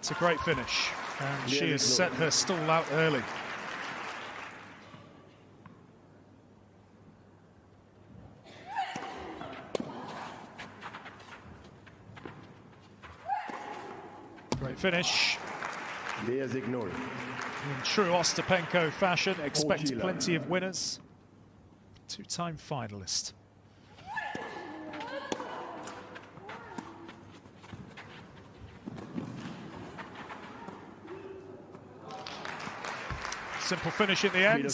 It's a great finish, and she has set her stall out early. Great finish. In true Ostapenko fashion, expect plenty of winners. Two-time finalist. Simple finish at the end.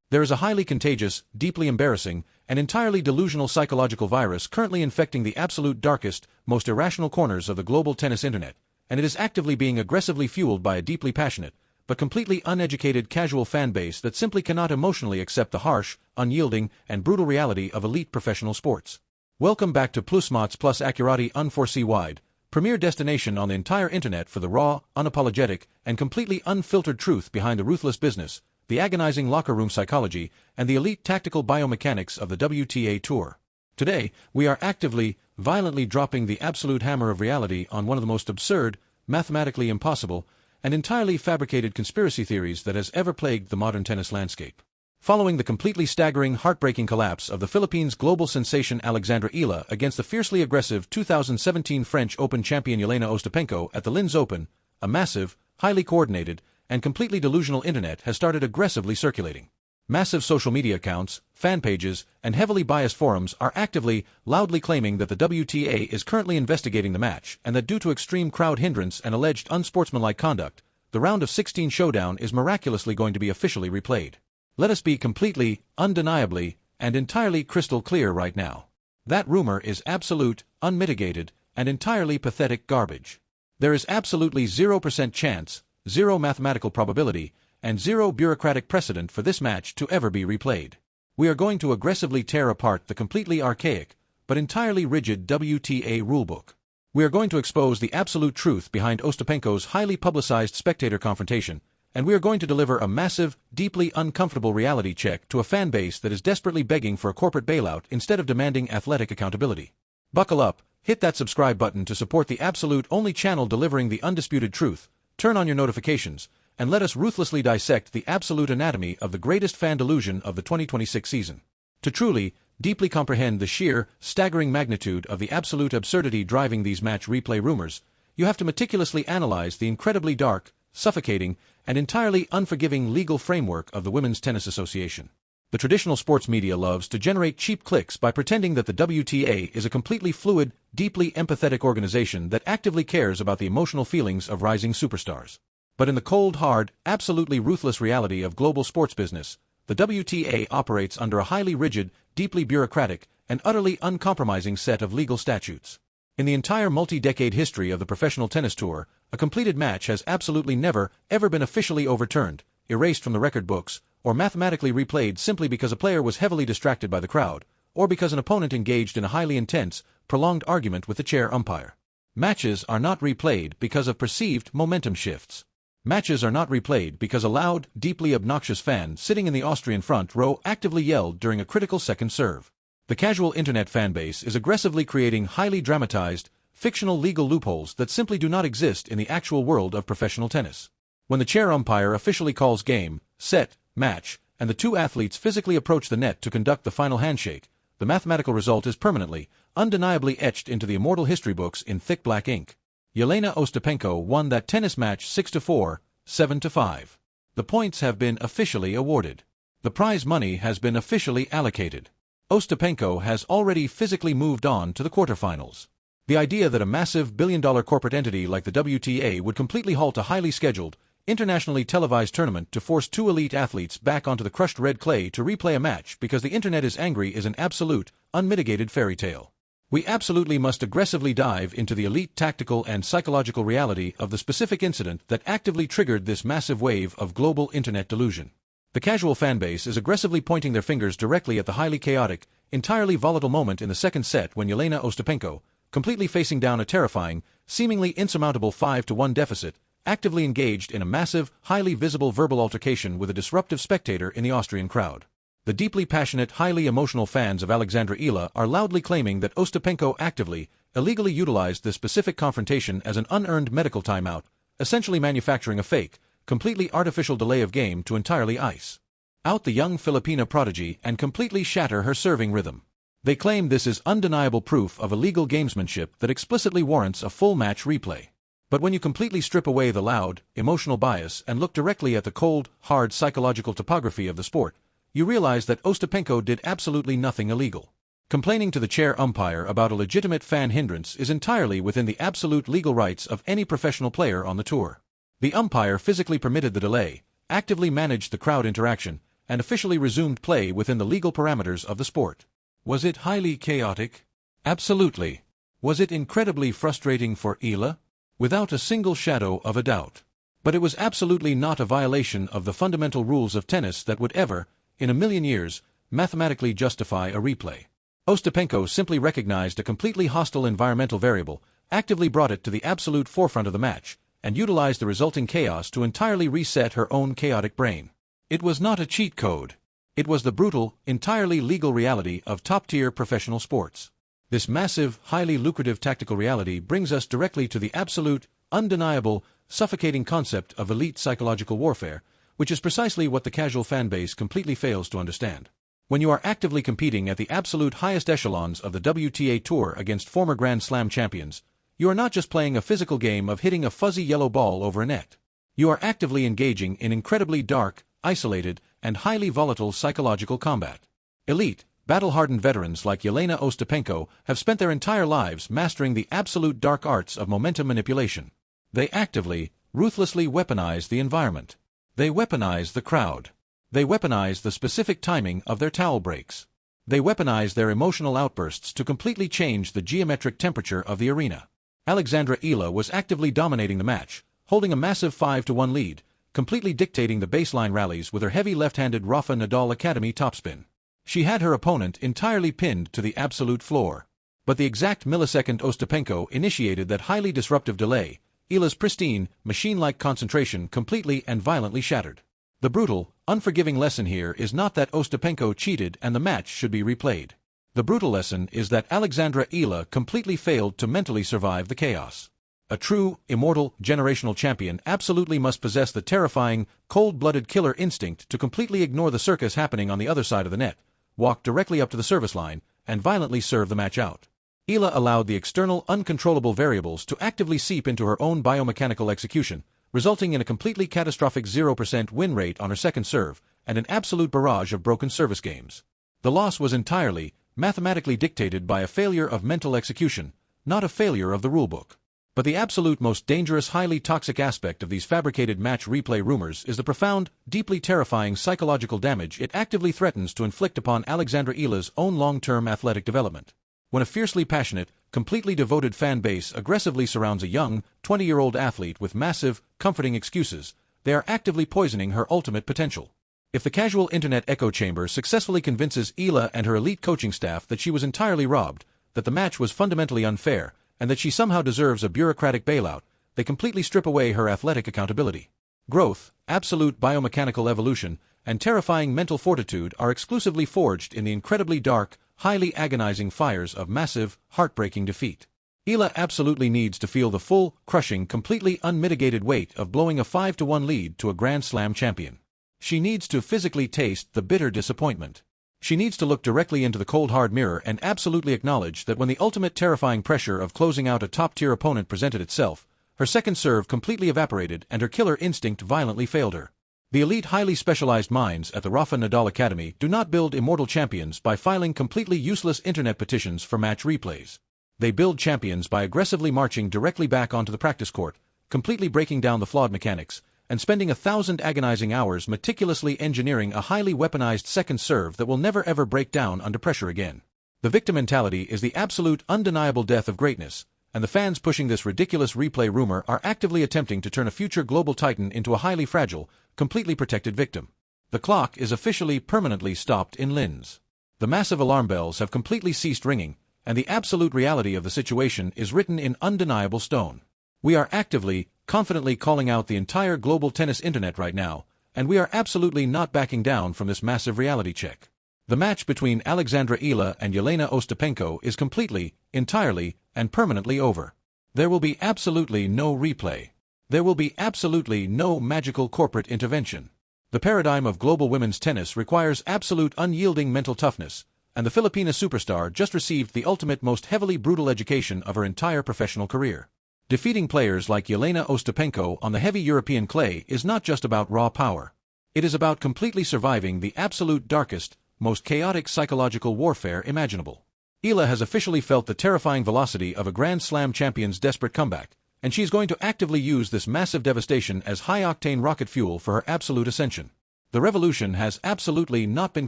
There is a highly contagious, deeply embarrassing, and entirely delusional psychological virus currently infecting the absolute darkest, most irrational corners of the global tennis internet, and it is actively being aggressively fueled by a deeply passionate, but completely uneducated casual fan base that simply cannot emotionally accept the harsh, unyielding, and brutal reality of elite professional sports. Welcome back to Plusmats plus Accurati Unforesee Wide, premier destination on the entire internet for the raw, unapologetic, and completely unfiltered truth behind the ruthless business, the agonizing locker room psychology, and the elite tactical biomechanics of the WTA Tour. Today, we are actively, violently dropping the absolute hammer of reality on one of the most absurd, mathematically impossible, and entirely fabricated conspiracy theories that has ever plagued the modern tennis landscape. Following the completely staggering, heartbreaking collapse of the Philippines' global sensation Alexandra Eala against the fiercely aggressive 2017 French Open champion Jeļena Ostapenko at the Linz Open, a massive, highly coordinated, and completely delusional internet has started aggressively circulating. Massive social media accounts, fan pages, and heavily biased forums are actively, loudly claiming that the WTA is currently investigating the match and that due to extreme crowd hindrance and alleged unsportsmanlike conduct, the round of 16 showdown is miraculously going to be officially replayed. Let us be completely, undeniably, and entirely crystal clear right now. That rumor is absolute, unmitigated, and entirely pathetic garbage. There is absolutely 0% chance, zero mathematical probability, and zero bureaucratic precedent for this match to ever be replayed. We are going to aggressively tear apart the completely archaic, but entirely rigid WTA rulebook. We are going to expose the absolute truth behind Ostapenko's highly publicized spectator confrontation, and we are going to deliver a massive, deeply uncomfortable reality check to a fan base that is desperately begging for a corporate bailout instead of demanding athletic accountability. Buckle up, hit that subscribe button to support the absolute only channel delivering the undisputed truth, turn on your notifications, and let us ruthlessly dissect the absolute anatomy of the greatest fan delusion of the 2026 season. To truly, deeply comprehend the sheer, staggering magnitude of the absolute absurdity driving these match replay rumors, you have to meticulously analyze the incredibly dark, suffocating, and entirely unforgiving legal framework of the Women's Tennis Association. The traditional sports media loves to generate cheap clicks by pretending that the WTA is a completely fluid, deeply empathetic organization that actively cares about the emotional feelings of rising superstars. But in the cold, hard, absolutely ruthless reality of global sports business, the WTA operates under a highly rigid, deeply bureaucratic, and utterly uncompromising set of legal statutes. In the entire multi-decade history of the professional tennis tour, a completed match has absolutely never, ever been officially overturned, erased from the record books, or mathematically replayed simply because a player was heavily distracted by the crowd, or because an opponent engaged in a highly intense, prolonged argument with the chair umpire. Matches are not replayed because of perceived momentum shifts. Matches are not replayed because a loud, deeply obnoxious fan sitting in the Austrian front row actively yelled during a critical second serve. The casual internet fanbase is aggressively creating highly dramatized, fictional legal loopholes that simply do not exist in the actual world of professional tennis. When the chair umpire officially calls game, set, match, and the two athletes physically approach the net to conduct the final handshake, the mathematical result is permanently, undeniably etched into the immortal history books in thick black ink. Jeļena Ostapenko won that tennis match 6-4, 7-5. The points have been officially awarded. The prize money has been officially allocated. Ostapenko has already physically moved on to the quarterfinals. The idea that a massive billion-dollar corporate entity like the WTA would completely halt a highly scheduled, internationally televised tournament to force two elite athletes back onto the crushed red clay to replay a match because the internet is angry is an absolute, unmitigated fairy tale. We absolutely must aggressively dive into the elite tactical and psychological reality of the specific incident that actively triggered this massive wave of global internet delusion. The casual fanbase is aggressively pointing their fingers directly at the highly chaotic, entirely volatile moment in the second set when Jeļena Ostapenko, completely facing down a terrifying, seemingly insurmountable 5-1 deficit, actively engaged in a massive, highly visible verbal altercation with a disruptive spectator in the Austrian crowd. The deeply passionate, highly emotional fans of Alexandra Eala are loudly claiming that Ostapenko actively, illegally utilized this specific confrontation as an unearned medical timeout, essentially manufacturing a fake, completely artificial delay of game to entirely ice out the young Filipina prodigy and completely shatter her serving rhythm. They claim this is undeniable proof of illegal gamesmanship that explicitly warrants a full match replay. But when you completely strip away the loud, emotional bias and look directly at the cold, hard psychological topography of the sport, you realize that Ostapenko did absolutely nothing illegal. Complaining to the chair umpire about a legitimate fan hindrance is entirely within the absolute legal rights of any professional player on the tour. The umpire physically permitted the delay, actively managed the crowd interaction, and officially resumed play within the legal parameters of the sport. Was it highly chaotic? Absolutely. Was it incredibly frustrating for Eala? Without a single shadow of a doubt. But it was absolutely not a violation of the fundamental rules of tennis that would ever, in a million years, mathematically justify a replay. Ostapenko simply recognized a completely hostile environmental variable, actively brought it to the absolute forefront of the match, and utilized the resulting chaos to entirely reset her own chaotic brain. It was not a cheat code. It was the brutal, entirely legal reality of top-tier professional sports. This massive, highly lucrative tactical reality brings us directly to the absolute, undeniable, suffocating concept of elite psychological warfare, which is precisely what the casual fanbase completely fails to understand. When you are actively competing at the absolute highest echelons of the WTA Tour against former Grand Slam champions, you are not just playing a physical game of hitting a fuzzy yellow ball over a net. You are actively engaging in incredibly dark, isolated, and highly volatile psychological combat. Elite, battle-hardened veterans like Jeļena Ostapenko have spent their entire lives mastering the absolute dark arts of momentum manipulation. They actively, ruthlessly weaponize the environment. They weaponize the crowd. They weaponize the specific timing of their towel breaks. They weaponize their emotional outbursts to completely change the geometric temperature of the arena. Alexandra Eala was actively dominating the match, holding a massive 5-1 lead, completely dictating the baseline rallies with her heavy left-handed Rafa Nadal Academy topspin. She had her opponent entirely pinned to the absolute floor. But the exact millisecond Ostapenko initiated that highly disruptive delay, Eala's pristine, machine-like concentration completely and violently shattered. The brutal, unforgiving lesson here is not that Ostapenko cheated and the match should be replayed. The brutal lesson is that Alexandra Eala completely failed to mentally survive the chaos. A true, immortal, generational champion absolutely must possess the terrifying, cold-blooded killer instinct to completely ignore the circus happening on the other side of the net, walk directly up to the service line, and violently serve the match out. Eala allowed the external, uncontrollable variables to actively seep into her own biomechanical execution, resulting in a completely catastrophic 0% win rate on her second serve, and an absolute barrage of broken service games. The loss was entirely, mathematically dictated by a failure of mental execution, not a failure of the rulebook. But the absolute most dangerous, highly toxic aspect of these fabricated match replay rumors is the profound, deeply terrifying psychological damage it actively threatens to inflict upon Alexandra Eala's own long-term athletic development. When a fiercely passionate, completely devoted fan base aggressively surrounds a young, 20-year-old athlete with massive, comforting excuses, they are actively poisoning her ultimate potential. If the casual internet echo chamber successfully convinces Eala and her elite coaching staff that she was entirely robbed, that the match was fundamentally unfair, and that she somehow deserves a bureaucratic bailout, they completely strip away her athletic accountability. Growth, absolute biomechanical evolution, and terrifying mental fortitude are exclusively forged in the incredibly dark, highly agonizing fires of massive, heartbreaking defeat. Eala absolutely needs to feel the full, crushing, completely unmitigated weight of blowing a 5-1 lead to a Grand Slam champion. She needs to physically taste the bitter disappointment. She needs to look directly into the cold hard mirror and absolutely acknowledge that when the ultimate terrifying pressure of closing out a top-tier opponent presented itself, her second serve completely evaporated and her killer instinct violently failed her. The elite highly specialized minds at the Rafa Nadal Academy do not build immortal champions by filing completely useless internet petitions for match replays. They build champions by aggressively marching directly back onto the practice court, completely breaking down the flawed mechanics, and spending 1,000 agonizing hours meticulously engineering a highly weaponized second serve that will never ever break down under pressure again. The victim mentality is the absolute undeniable death of greatness, and the fans pushing this ridiculous replay rumor are actively attempting to turn a future global titan into a highly fragile, completely protected victim. The clock is officially permanently stopped in Linz. The massive alarm bells have completely ceased ringing, and the absolute reality of the situation is written in undeniable stone. We are actively, confidently calling out the entire global tennis internet right now, and we are absolutely not backing down from this massive reality check. The match between Alexandra Eala and Jeļena Ostapenko is completely, entirely, and permanently over. There will be absolutely no replay. There will be absolutely no magical corporate intervention. The paradigm of global women's tennis requires absolute unyielding mental toughness, and the Filipina superstar just received the ultimate most heavily brutal education of her entire professional career. Defeating players like Jeļena Ostapenko on the heavy European clay is not just about raw power. It is about completely surviving the absolute darkest, most chaotic psychological warfare imaginable. Eala has officially felt the terrifying velocity of a Grand Slam champion's desperate comeback, and she is going to actively use this massive devastation as high-octane rocket fuel for her absolute ascension. The revolution has absolutely not been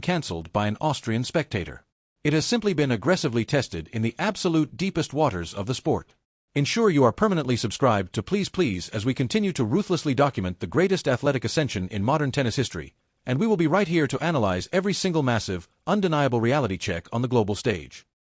cancelled by an Austrian spectator. It has simply been aggressively tested in the absolute deepest waters of the sport. Ensure you are permanently subscribed to Please as we continue to ruthlessly document the greatest athletic ascension in modern tennis history, and we will be right here to analyze every single massive, undeniable reality check on the global stage.